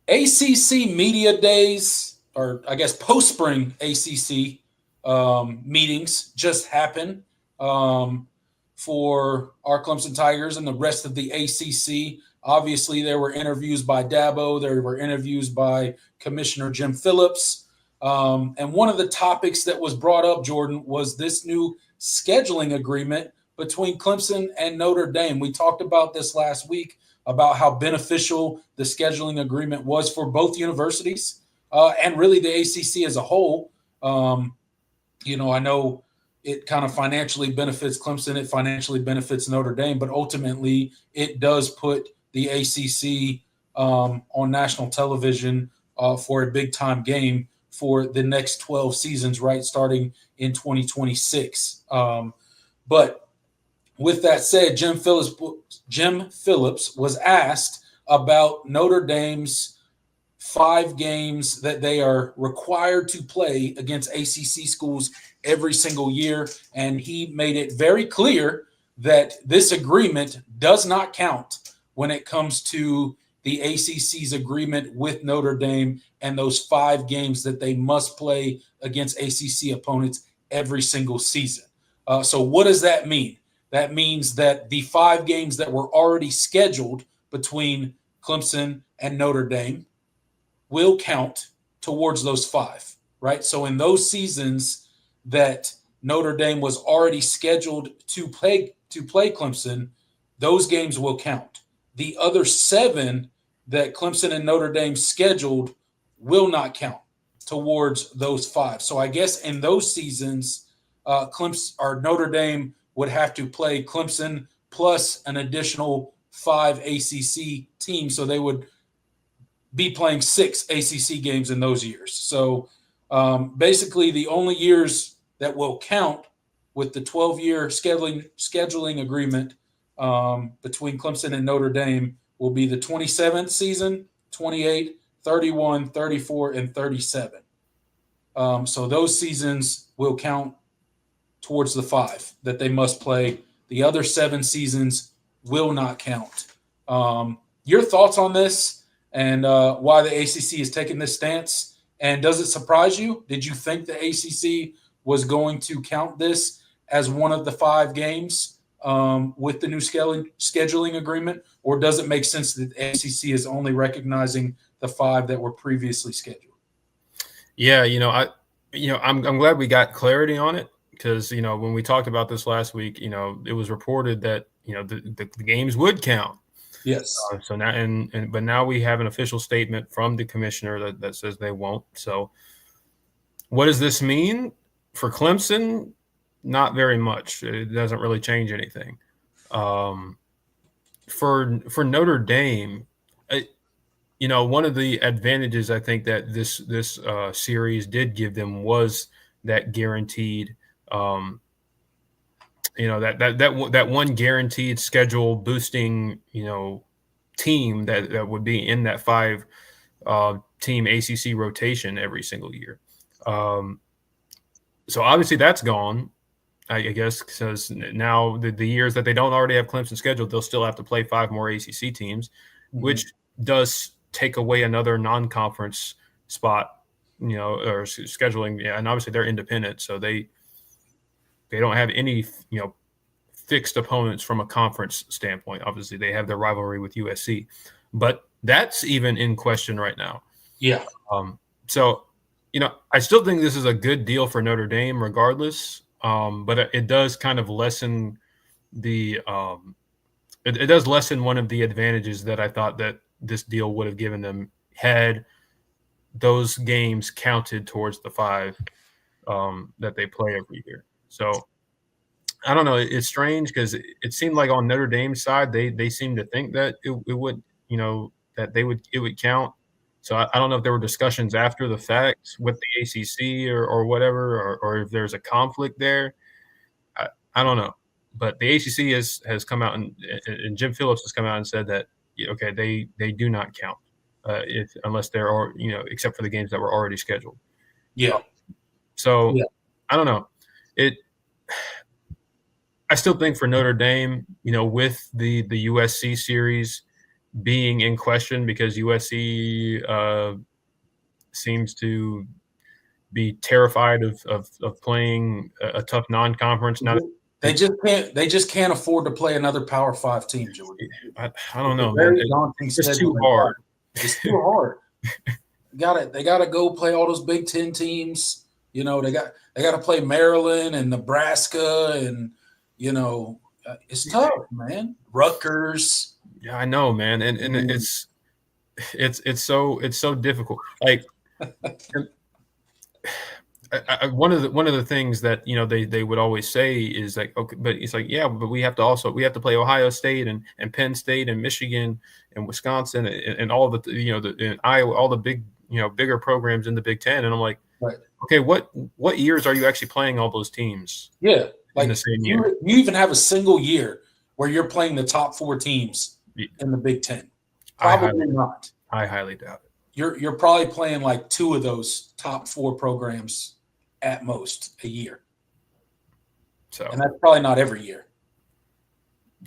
ACC media days, or I guess post-spring ACC meetings just happened for our Clemson Tigers and the rest of the ACC. Obviously, there were interviews by Dabo. There were interviews by Commissioner Jim Phillips. And one of the topics that was brought up, Jordan, was this new scheduling agreement between Clemson and Notre Dame. We talked about this last week about how beneficial the scheduling agreement was for both universities and really the ACC as a whole. I know it kind of financially benefits Clemson, it financially benefits Notre Dame, but ultimately it does put the ACC on national television for a big time game for the next 12 seasons, right, starting in 2026. But with that said, Jim Phillips was asked about Notre Dame's 5 games that they are required to play against ACC schools every single year, and he made it very clear that this agreement does not count when it comes to the ACC's agreement with Notre Dame and those 5 games that they must play against ACC opponents every single season. So what does that mean? That means that the 5 games that were already scheduled between Clemson and Notre Dame will count towards those 5, right? So in those seasons that Notre Dame was already scheduled to play Clemson, those games will count. The other 7 that Clemson and Notre Dame scheduled will not count towards those 5. So I guess in those seasons, Clemson or Notre Dame would have to play Clemson plus an additional 5 ACC teams. So they would be playing 6 ACC games in those years. So basically the only years that will count with the 12-year scheduling agreement between Clemson and Notre Dame will be the 27th season, 28, 31, 34, and 37. So those seasons will count towards the 5 that they must play. The other 7 seasons will not count. Your thoughts on this and why the ACC is taking this stance? And does it surprise you? Did you think the ACC was going to count this as one of the 5 games with the new scheduling agreement? Or does it make sense that the ACC is only recognizing the 5 that were previously scheduled? Yeah, I'm glad we got clarity on it. Because, when we talked about this last week, it was reported that, the games would count. Yes. So now, but now we have an official statement from the commissioner that says they won't. So what does this mean for Clemson? Not very much. It doesn't really change anything. For Notre Dame, one of the advantages I think that this series did give them was that guaranteed. That one guaranteed schedule boosting, team that would be in that 5 team ACC rotation every single year. So obviously that's gone, I guess, because now the years that they don't already have Clemson scheduled, they'll still have to play 5 more ACC teams, which does take away another non-conference spot, or scheduling. Yeah, and obviously they're independent, so they don't have any, fixed opponents from a conference standpoint. Obviously, they have their rivalry with USC, but that's even in question right now. Yeah. So, I still think this is a good deal for Notre Dame regardless, but it does kind of lessen the it does lessen one of the advantages that I thought that this deal would have given them had those games counted towards the 5 that they play every year. So I don't know. It's strange because it seemed like on Notre Dame's side, they seemed to think that it would, that it would count. So I don't know if there were discussions after the fact with the ACC or whatever, or if there's a conflict there. I don't know. But the ACC has come out and Jim Phillips has come out and said that, okay, they do not count unless there are, except for the games that were already scheduled. Yeah. So yeah. I don't know. I still think for Notre Dame, with the USC series, being in question because USC seems to be terrified of playing a tough non-conference. Not They just can't afford to play another Power 5 team, Jordan. I don't know, It's a man. very daunting It's schedule. too hard. It's too hard. They gotta go play all those Big Ten teams. You know, they got to play Maryland and Nebraska, and you know, it's tough, man. Rutgers. Yeah, I know, man, and it's so difficult. Like one of the things that they would always say is like, okay, but it's like, yeah, but we have to play Ohio State and Penn State and Michigan and Wisconsin and all the and Iowa, all the big bigger programs in the Big Ten, and I'm like, right. Okay, what years are you actually playing all those teams? Yeah, like in the same year. You even have a single year where you're playing the top 4 teams in the Big Ten. Probably not. I highly doubt it. You're probably playing like 2 of those top 4 programs at most a year. So, and that's probably not every year.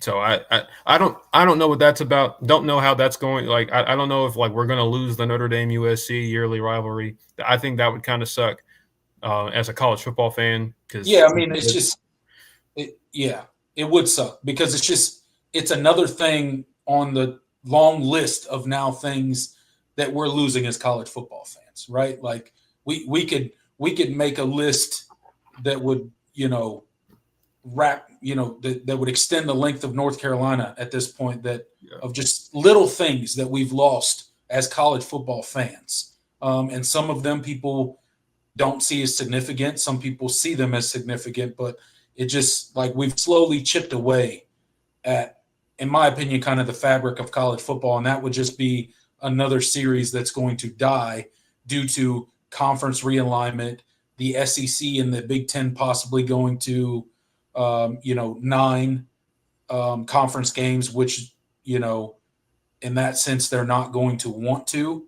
So I don't know what that's about. Don't know how that's going. Like I don't know if like we're going to lose the Notre Dame USC yearly rivalry. I think that would kind of suck as a college football fan. Yeah, I mean it would suck because it's another thing on the long list of now things that we're losing as college football fans, right? Like we could make a list that would that would extend the length of North Carolina at this point, of just little things that we've lost as college football fans. And some of them people don't see as significant. Some people see them as significant, but it just like we've slowly chipped away at, in my opinion, kind of the fabric of college football. And that would just be another series that's going to die due to conference realignment, the SEC and the Big Ten possibly going to 9 conference games, which, in that sense, they're not going to want to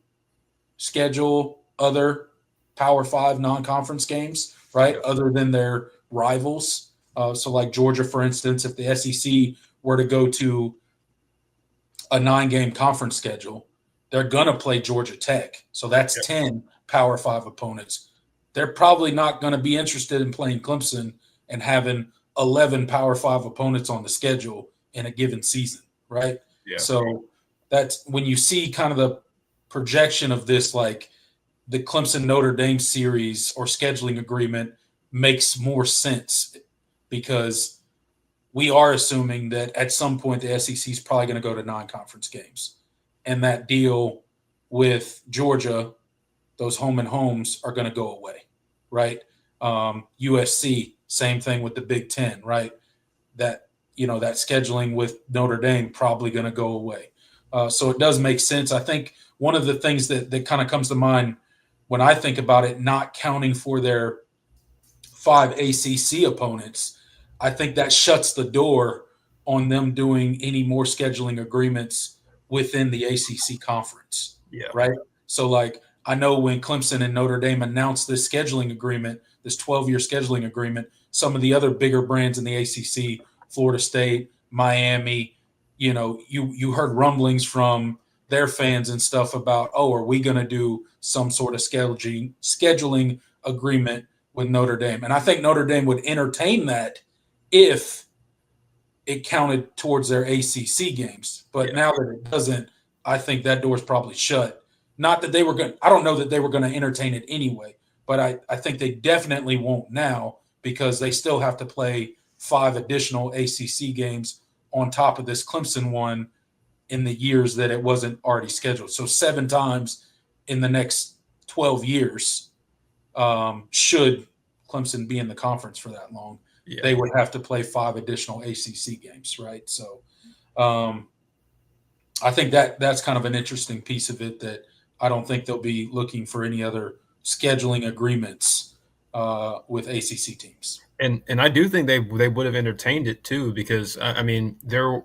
schedule other Power 5 non-conference games, right, other than their rivals. So like Georgia, for instance, if the SEC were to go to a 9-game conference schedule, they're going to play Georgia Tech. So that's 10 Power 5 opponents. They're probably not going to be interested in playing Clemson and having 11 Power 5 opponents on the schedule in a given season, right? Yeah. So that's when you see kind of the projection of this, like the Clemson Notre Dame series or scheduling agreement makes more sense because we are assuming that at some point the SEC is probably going to go to 9 conference games. And that deal with Georgia, those home and homes are going to go away, right? USC, same thing with the Big Ten, right? That scheduling with Notre Dame probably going to go away. So it does make sense. I think one of the things that kind of comes to mind when I think about it, not counting for their 5 ACC opponents, I think that shuts the door on them doing any more scheduling agreements within the ACC conference. Yeah. Right. So like, I know when Clemson and Notre Dame announced this scheduling agreement, this 12-year scheduling agreement, some of the other bigger brands in the ACC, Florida State, Miami, you heard rumblings from their fans and stuff about, are we going to do some sort of scheduling agreement with Notre Dame? And I think Notre Dame would entertain that if it counted towards their ACC games. But now that it doesn't, I think that door's probably shut. Not that I don't know that they were going to entertain it anyway, but I think they definitely won't now because they still have to play 5 additional ACC games on top of this Clemson one in the years that it wasn't already scheduled. So 7 times in the next 12 years, should Clemson be in the conference for that long, they would have to play 5 additional ACC games, right? So I think that's kind of an interesting piece of it that I don't think they'll be looking for any other scheduling agreements with ACC teams. And I do think they would have entertained it too, because I mean there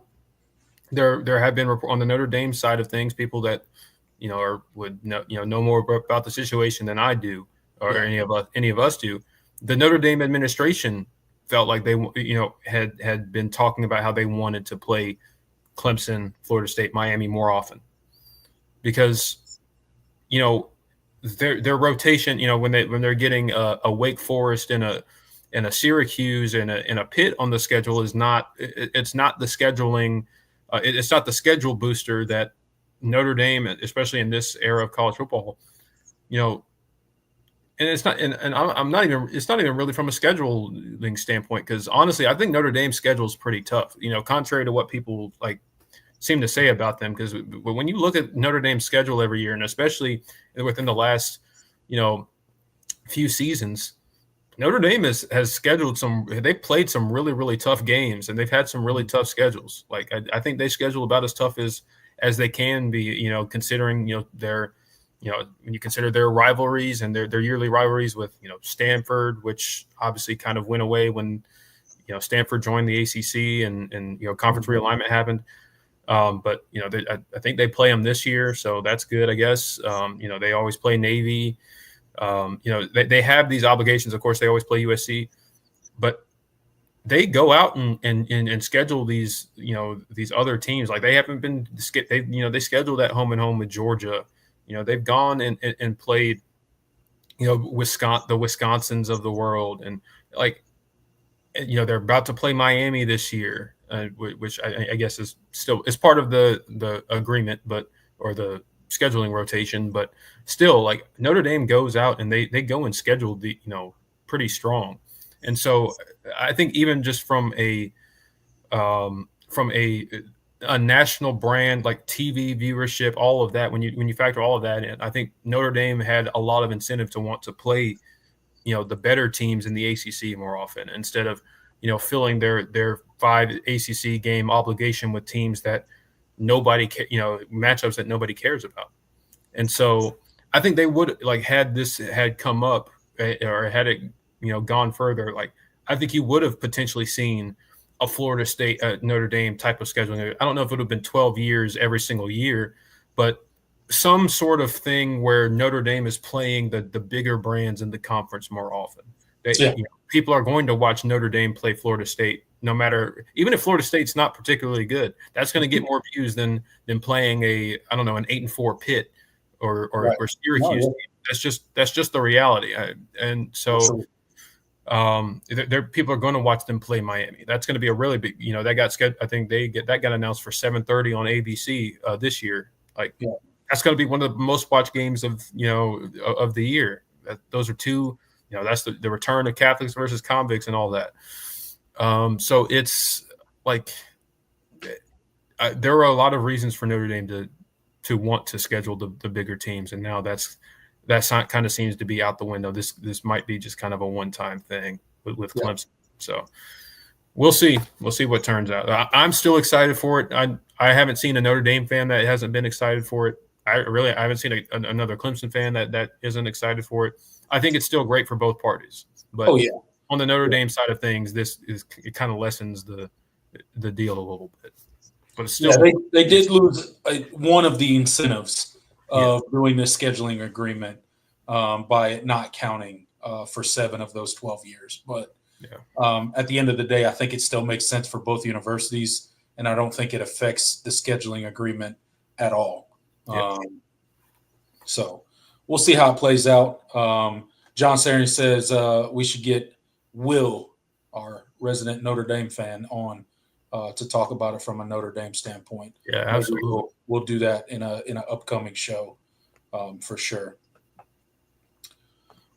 have been on the Notre Dame side of things people that would know more about the situation than I do or any of us do. The Notre Dame administration felt like they had been talking about how they wanted to play Clemson, Florida State, Miami more often because, you know, their rotation, you know, when they're getting a Wake Forest and a Syracuse and a Pitt on the schedule is not it's not the scheduling it's not the schedule booster that Notre Dame, especially in this era of college football, you know, and it's not, and I'm not even, it's not even really from a scheduling standpoint, because honestly, I think Notre Dame's schedule is pretty tough, you know, contrary to what people like seem to say about them. Because when you look at Notre Dame's schedule every year, and especially within the last, you know, few seasons, Notre Dame has scheduled they've played some really, really tough games, and they've had some really tough schedules. Like I think they schedule about as tough as they can be, you know, considering, you know, their, you know, when you consider their rivalries and their yearly rivalries with, you know, Stanford, which obviously kind of went away when, you know, Stanford joined the ACC and you know, conference realignment happened. But, you know, I think they play them this year, so that's good, I guess. You know, they always play Navy. You know, they have these obligations. Of course, they always play USC, but they go out and schedule these, you know, these other teams. Like they haven't been, you know, they scheduled at home and home with Georgia. You know, they've gone and played, you know, the Wisconsins of the world. And like, you know, they're about to play Miami this year, which I guess is part of the agreement, or the scheduling rotation, but still, like Notre Dame goes out and they go and schedule you know, pretty strong. And so I think even just from a national brand, like TV viewership, all of that, when you factor all of that in, I think Notre Dame had a lot of incentive to want to play, you know, the better teams in the ACC more often, instead of, you know, filling their 5 ACC game obligation with teams that you know, matchups that nobody cares about. And so I think they would, like, had this had come up, or had it, you know, gone further, like I think you would have potentially seen a Florida State, Notre Dame type of scheduling. I don't know if it would have been 12 years every single year, but some sort of thing where Notre Dame is playing the bigger brands in the conference more often. You know, people are going to watch Notre Dame play Florida State, no matter, even if Florida State's not particularly good. That's going to get more views than playing an 8-4 Pitt or Syracuse. No, yeah. That's just the reality. And so people are going to watch them play Miami. That's going to be a really big, you know, that got scheduled. I think that got announced for 7:30 on ABC this year. Like, that's going to be one of the most watched games of the year. Those are two, you know, that's the return of Catholics versus convicts and all that. So it's like there are a lot of reasons for Notre Dame to want to schedule the bigger teams, and now that kind of seems to be out the window. This might be just kind of a one-time thing with Clemson. So we'll see. We'll see what turns out. I'm still excited for it. I haven't seen a Notre Dame fan that hasn't been excited for it. I haven't seen another Clemson fan that isn't excited for it. I think it's still great for both parties. But on the Notre Dame side of things, it kind of lessens the deal a little bit. But still, they did lose one of the incentives of doing this scheduling agreement by it not counting for 7 of those 12 years. But at the end of the day, I think it still makes sense for both universities, and I don't think it affects the scheduling agreement at all. So we'll see how it plays out. John Sarian says we should get Will, our resident Notre Dame fan, on to talk about it from a Notre Dame standpoint. Yeah, absolutely. We'll do that in an upcoming show for sure.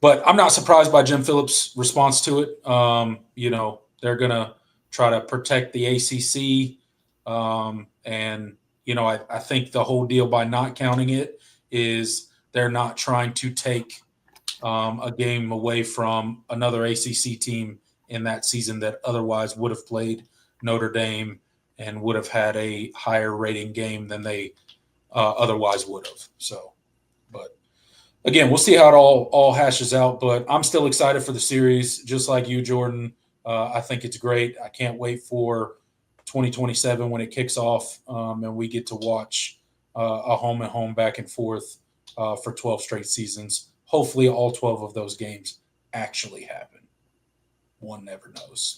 But I'm not surprised by Jim Phillips' response to it. You know, they're going to try to protect the ACC. And, you know, I think the whole deal by not counting it is they're not trying to take a game away from another ACC team in that season that otherwise would have played Notre Dame and would have had a higher rating game than they otherwise would have. So, but again, we'll see how it all hashes out. But I'm still excited for the series, just like you, Jordan. I think it's great. I can't wait for 2027 when it kicks off and we get to watch a home and home back and forth for 12 straight seasons. Hopefully all 12 of those games actually happen. One never knows.